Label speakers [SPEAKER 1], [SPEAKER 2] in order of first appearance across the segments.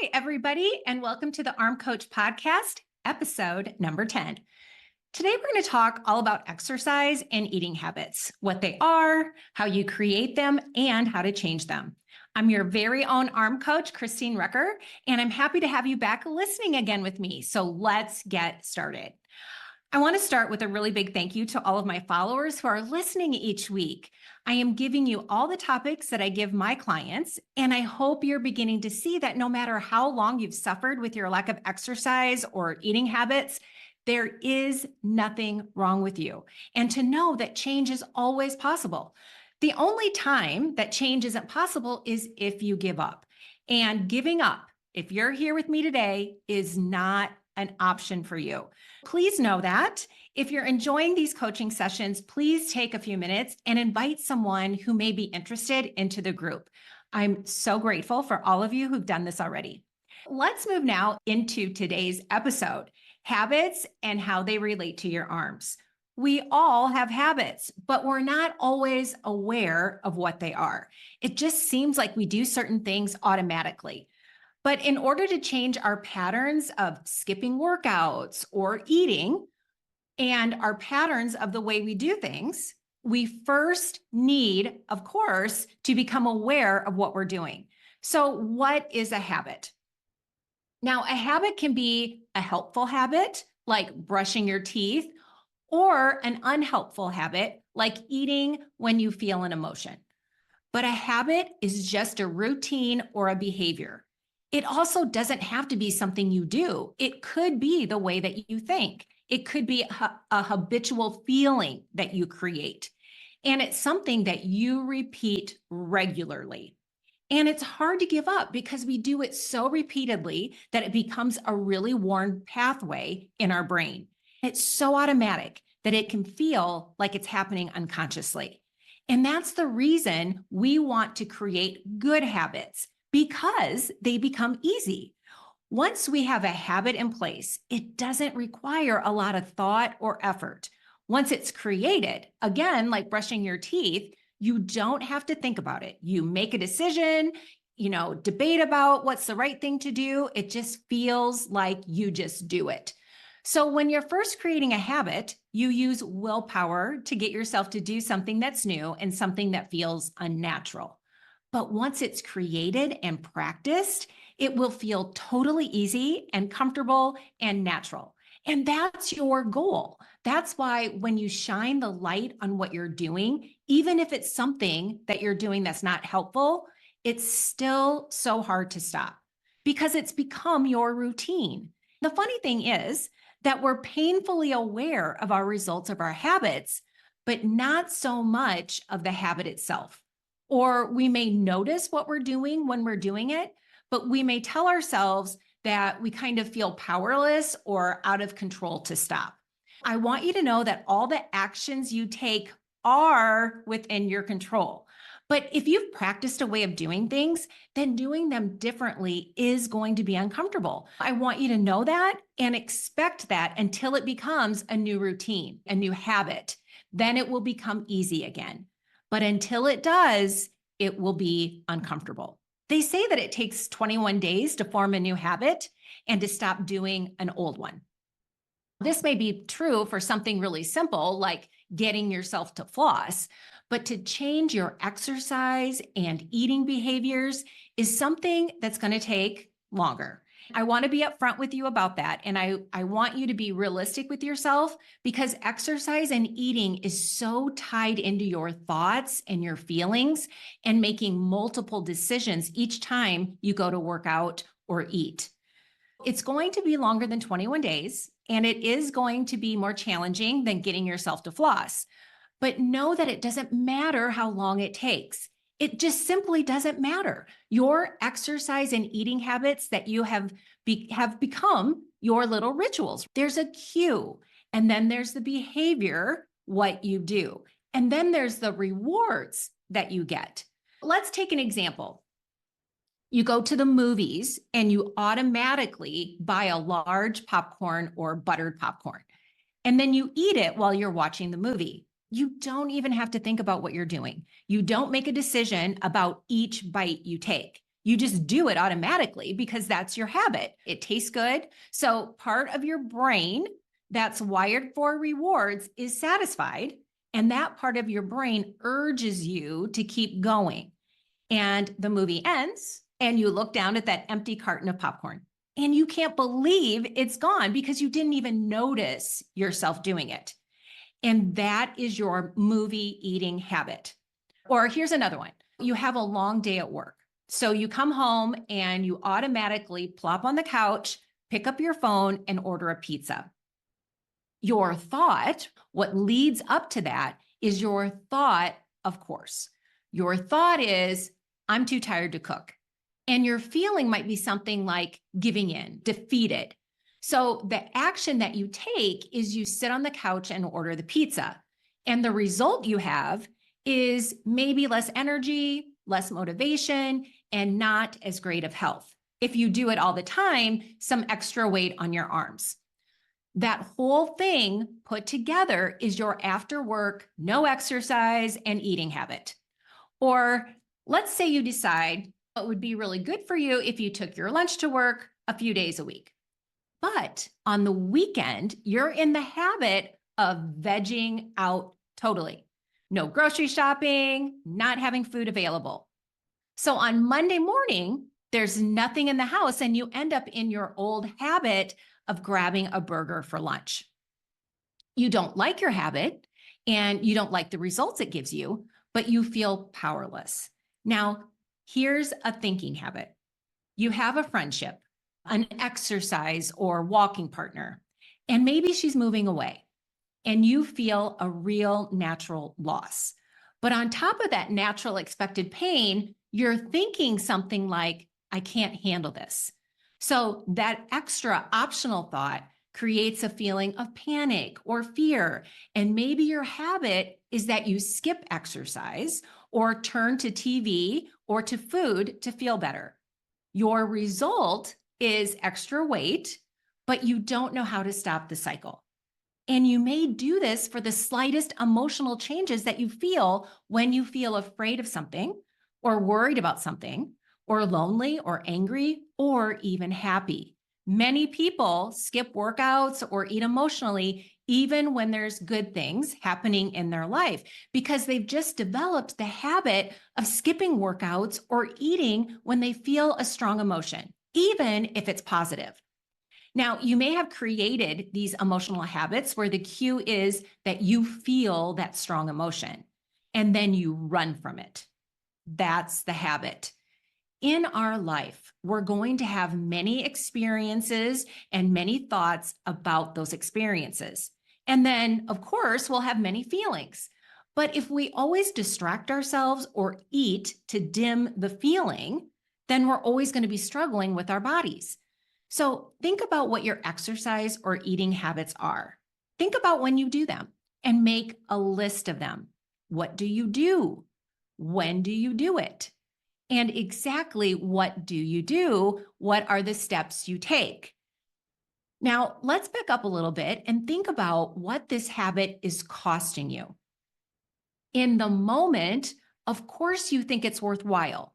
[SPEAKER 1] Hey, everybody, and welcome to the Arm Coach Podcast, episode number 10. Today, we're going to talk all about exercise and eating habits, what they are, how you create them, and how to change them. I'm your very own Arm Coach, Christine Recker, and I'm happy to have you back listening again with me. So let's get started. I want to start with a really big thank you to all of my followers who are listening each week. I am giving you all the topics that I give my clients, and I hope you're beginning to see that no matter how long you've suffered with your lack of exercise or eating habits, there is nothing wrong with you. And to know that change is always possible. The only time that change isn't possible is if you give up. And giving up, if you're here with me today, is not an option for you. Please know that. If you're enjoying these coaching sessions, please take a few minutes and invite someone who may be interested into the group. I'm so grateful for all of you who've done this already. Let's move now into today's episode, habits and how they relate to your arms. We all have habits, but we're not always aware of what they are. It just seems like we do certain things automatically. But in order to change our patterns of skipping workouts or eating and our patterns of the way we do things, we first need, of course, to become aware of what we're doing. So what is a habit? Now, a habit can be a helpful habit, like brushing your teeth, or an unhelpful habit, like eating when you feel an emotion. But a habit is just a routine or a behavior. It also doesn't have to be something you do. It could be the way that you think. It could be a habitual feeling that you create. And it's something that you repeat regularly. And it's hard to give up because we do it so repeatedly that it becomes a really worn pathway in our brain. It's so automatic that it can feel like it's happening unconsciously. And that's the reason we want to create good habits, because they become easy. Once we have a habit in place, it doesn't require a lot of thought or effort. Once it's created, again, like brushing your teeth, you don't have to think about it. You make a decision, debate about what's the right thing to do. It just feels like you just do it. So when you're first creating a habit, you use willpower to get yourself to do something that's new and something that feels unnatural. But once it's created and practiced, it will feel totally easy and comfortable and natural. And that's your goal. That's why when you shine the light on what you're doing, even if it's something that you're doing that's not helpful, it's still so hard to stop because it's become your routine. The funny thing is that we're painfully aware of our results of our habits, but not so much of the habit itself. Or we may notice what we're doing when we're doing it, but we may tell ourselves that we kind of feel powerless or out of control to stop. I want you to know that all the actions you take are within your control. But if you've practiced a way of doing things, then doing them differently is going to be uncomfortable. I want you to know that and expect that until it becomes a new routine, a new habit. Then it will become easy again. But until it does, it will be uncomfortable. They say that it takes 21 days to form a new habit and to stop doing an old one. This may be true for something really simple, like getting yourself to floss, but to change your exercise and eating behaviors is something that's going to take longer. I want to be upfront with you about that. And I want you to be realistic with yourself because exercise and eating is so tied into your thoughts and your feelings and making multiple decisions each time you go to work out or eat. It's going to be longer than 21 days, and it is going to be more challenging than getting yourself to floss. But know that it doesn't matter how long it takes. It just simply doesn't matter. Your exercise and eating habits that you have become your little rituals. There's a cue, and then there's the behavior, what you do. And then there's the rewards that you get. Let's take an example. You go to the movies and you automatically buy a large popcorn or buttered popcorn, and then you eat it while you're watching the movie. You don't even have to think about what you're doing. You don't make a decision about each bite you take. You just do it automatically because that's your habit. It tastes good. So part of your brain that's wired for rewards is satisfied. And that part of your brain urges you to keep going. And the movie ends, and you look down at that empty carton of popcorn, and you can't believe it's gone because you didn't even notice yourself doing it. And that is your movie eating habit. Or here's another one. You have a long day at work. So you come home and you automatically plop on the couch, pick up your phone, and order a pizza. Your thought, what leads up to that is your thought, of course. Your thought is, I'm too tired to cook. And your feeling might be something like giving in, defeated. So the action that you take is you sit on the couch and order the pizza. And the result you have is maybe less energy, less motivation, and not as great of health. If you do it all the time, some extra weight on your arms. That whole thing put together is your after work, no exercise, and eating habit. Or let's say you decide it would be really good for you if you took your lunch to work a few days a week. But on the weekend, you're in the habit of vegging out totally. No grocery shopping, not having food available. So on Monday morning, there's nothing in the house and you end up in your old habit of grabbing a burger for lunch. You don't like your habit and you don't like the results it gives you, but you feel powerless. Now, here's a thinking habit. You have a friendship, an exercise or walking partner, and maybe she's moving away and you feel a real natural loss. But on top of that natural expected pain, you're thinking something like, I can't handle this. So that extra optional thought creates a feeling of panic or fear. And maybe your habit is that you skip exercise or turn to TV or to food to feel better. Your result is extra weight, but you don't know how to stop the cycle. And you may do this for the slightest emotional changes that you feel when you feel afraid of something or worried about something or lonely or angry or even happy. Many people skip workouts or eat emotionally even when there's good things happening in their life because they've just developed the habit of skipping workouts or eating when they feel a strong emotion, even if it's positive. Now, you may have created these emotional habits where the cue is that you feel that strong emotion and then you run from it. That's the habit. In our life, we're going to have many experiences and many thoughts about those experiences. And then, of course, we'll have many feelings. But if we always distract ourselves or eat to dim the feeling, then we're always going to be struggling with our bodies. So think about what your exercise or eating habits are. Think about when you do them and make a list of them. What do you do? When do you do it? And exactly what do you do? What are the steps you take? Now, let's back up a little bit and think about what this habit is costing you. In the moment, of course, you think it's worthwhile.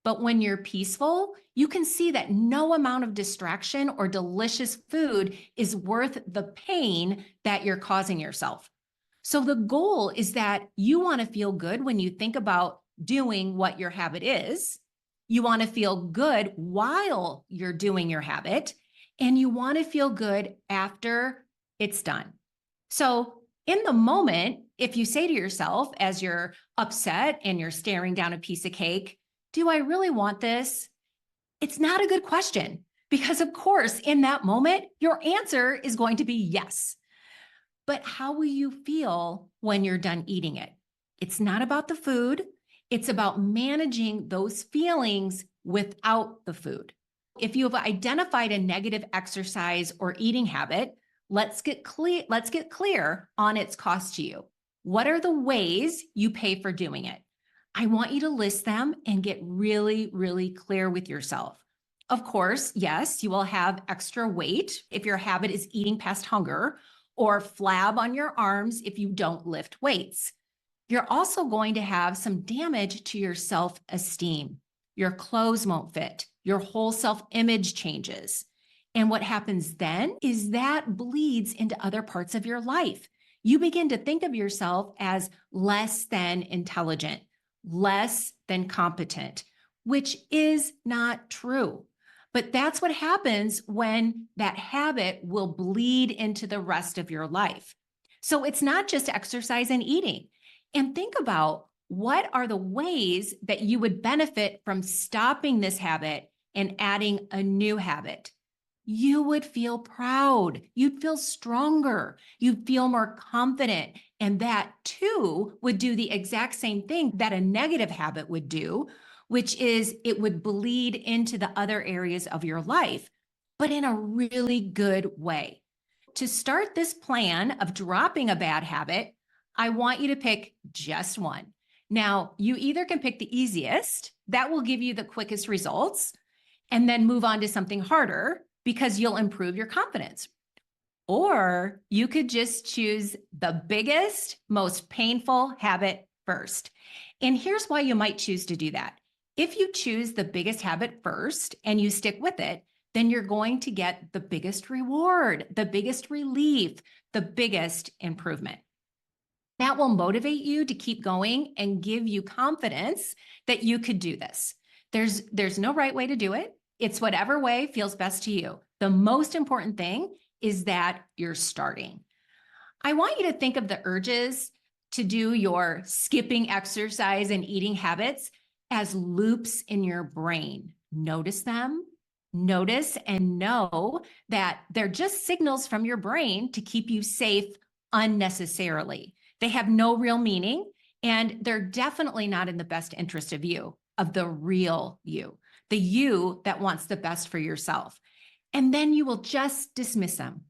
[SPEAKER 1] But when you're peaceful, you can see that no amount of distraction or delicious food is worth the pain that you're causing yourself. So the goal is that you want to feel good when you think about doing what your habit is. You want to feel good while you're doing your habit, and you want to feel good after it's done. So in the moment, if you say to yourself as you're upset and you're staring down a piece of cake, do I really want this? It's not a good question because, of course, in that moment, your answer is going to be yes. But how will you feel when you're done eating it? It's not about the food. It's about managing those feelings without the food. If you have identified a negative exercise or eating habit, let's get clear on its cost to you. What are the ways you pay for doing it? I want you to list them and get really, really clear with yourself. Of course, yes, you will have extra weight if your habit is eating past hunger, or flab on your arms if you don't lift weights. You're also going to have some damage to your self-esteem. your clothes won't fit, your whole self-image changes. And what happens then is that bleeds into other parts of your life. You begin to think of yourself as less than intelligent, less than competent, which is not true. But that's what happens when that habit will bleed into the rest of your life. So it's not just exercise and eating. And think about what are the ways that you would benefit from stopping this habit and adding a new habit. You would feel proud. You'd feel stronger. You'd feel more confident. And that too would do the exact same thing that a negative habit would do, which is it would bleed into the other areas of your life, but in a really good way. To start this plan of dropping a bad habit, I want you to pick just one. Now, you either can pick the easiest, that will give you the quickest results, and then move on to something harder because you'll improve your confidence. Or you could just choose the biggest, most painful habit first. And here's why you might choose to do that. If you choose the biggest habit first and you stick with it, then you're going to get the biggest reward, the biggest relief, the biggest improvement. That will motivate you to keep going and give you confidence that you could do this. There's no right way to do it. It's whatever way feels best to you. The most important thing is that you're starting. I want you to think of the urges to do your skipping exercise and eating habits as loops in your brain. Notice them, notice and know that they're just signals from your brain to keep you safe unnecessarily. They have no real meaning, and they're definitely not in the best interest of you, of the real you, the you that wants the best for yourself. And then you will just dismiss them.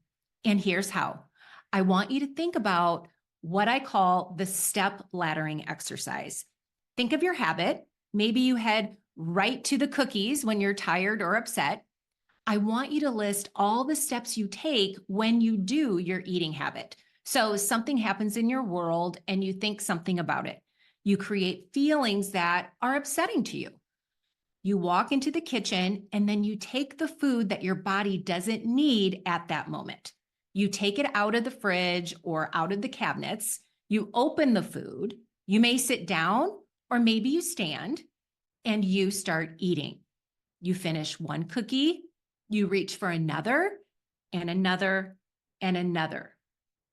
[SPEAKER 1] And here's how. I want you to think about what I call the step laddering exercise. Think of your habit. Maybe you head right to the cookies when you're tired or upset. I want you to list all the steps you take when you do your eating habit. So something happens in your world and you think something about it. You create feelings that are upsetting to you. You walk into the kitchen and then you take the food that your body doesn't need at that moment. You take it out of the fridge or out of the cabinets. You open the food. You may sit down or maybe you stand and you start eating. You finish one cookie, you reach for another and another and another.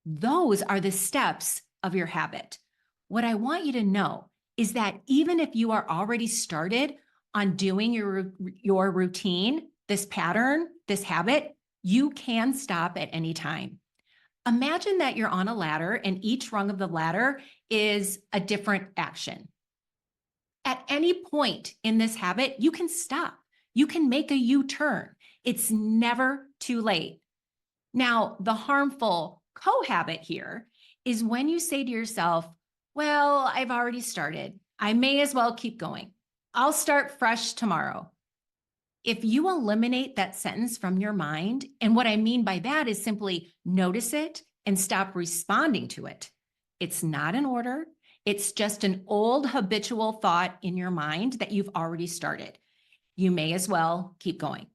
[SPEAKER 1] Those are the steps of your habit. What I want you to know is that even if you are already started on doing your routine, this pattern, this habit, you can stop at any time. Imagine that you're on a ladder and each rung of the ladder is a different action. At any point in this habit, you can stop. You can make a U-turn. It's never too late. Now, the harmful co-habit here is when you say to yourself, well, I've already started. I may as well keep going. I'll start fresh tomorrow. If you eliminate that sentence from your mind, and what I mean by that is simply notice it and stop responding to it. It's not an order. It's just an old habitual thought in your mind that you've already started. You may as well keep going.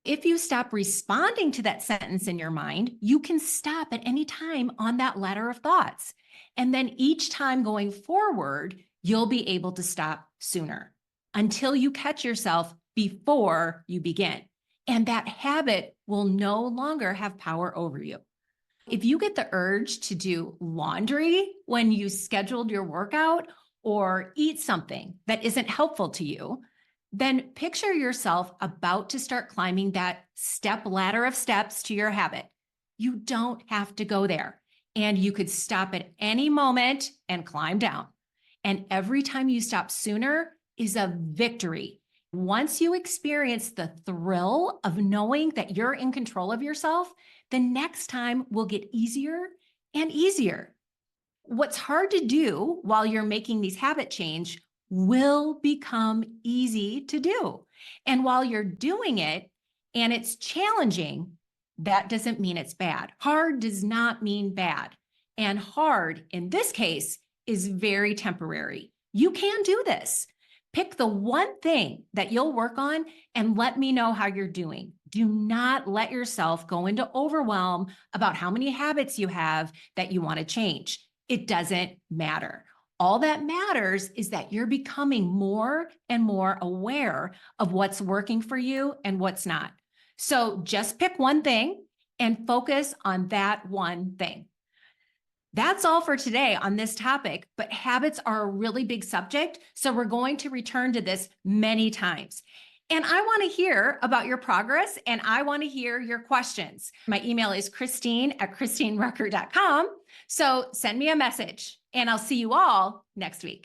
[SPEAKER 1] If you stop responding to that sentence in your mind, you can stop at any time on that ladder of thoughts. And then each time going forward, you'll be able to stop sooner until you catch yourself before you begin. And that habit will no longer have power over you. If you get the urge to do laundry when you scheduled your workout or eat something that isn't helpful to you, then picture yourself about to start climbing that step ladder of steps to your habit. You don't have to go there, and you could stop at any moment and climb down. And every time you stop sooner is a victory. Once you experience the thrill of knowing that you're in control of yourself, the next time will get easier and easier. What's hard to do while you're making these habit change will become easy to do. And while you're doing it and it's challenging, that doesn't mean it's bad. Hard does not mean bad. And hard in this case is very temporary. You can do this. Pick the one thing that you'll work on and let me know how you're doing. Do not let yourself go into overwhelm about how many habits you have that you want to change. It doesn't matter. All that matters is that you're becoming more and more aware of what's working for you and what's not. So just pick one thing and focus on that one thing. That's all for today on this topic, but habits are a really big subject, so we're going to return to this many times. And I want to hear about your progress, and I want to hear your questions. My email is Christine@christinerucker.com. So send me a message, and I'll see you all next week.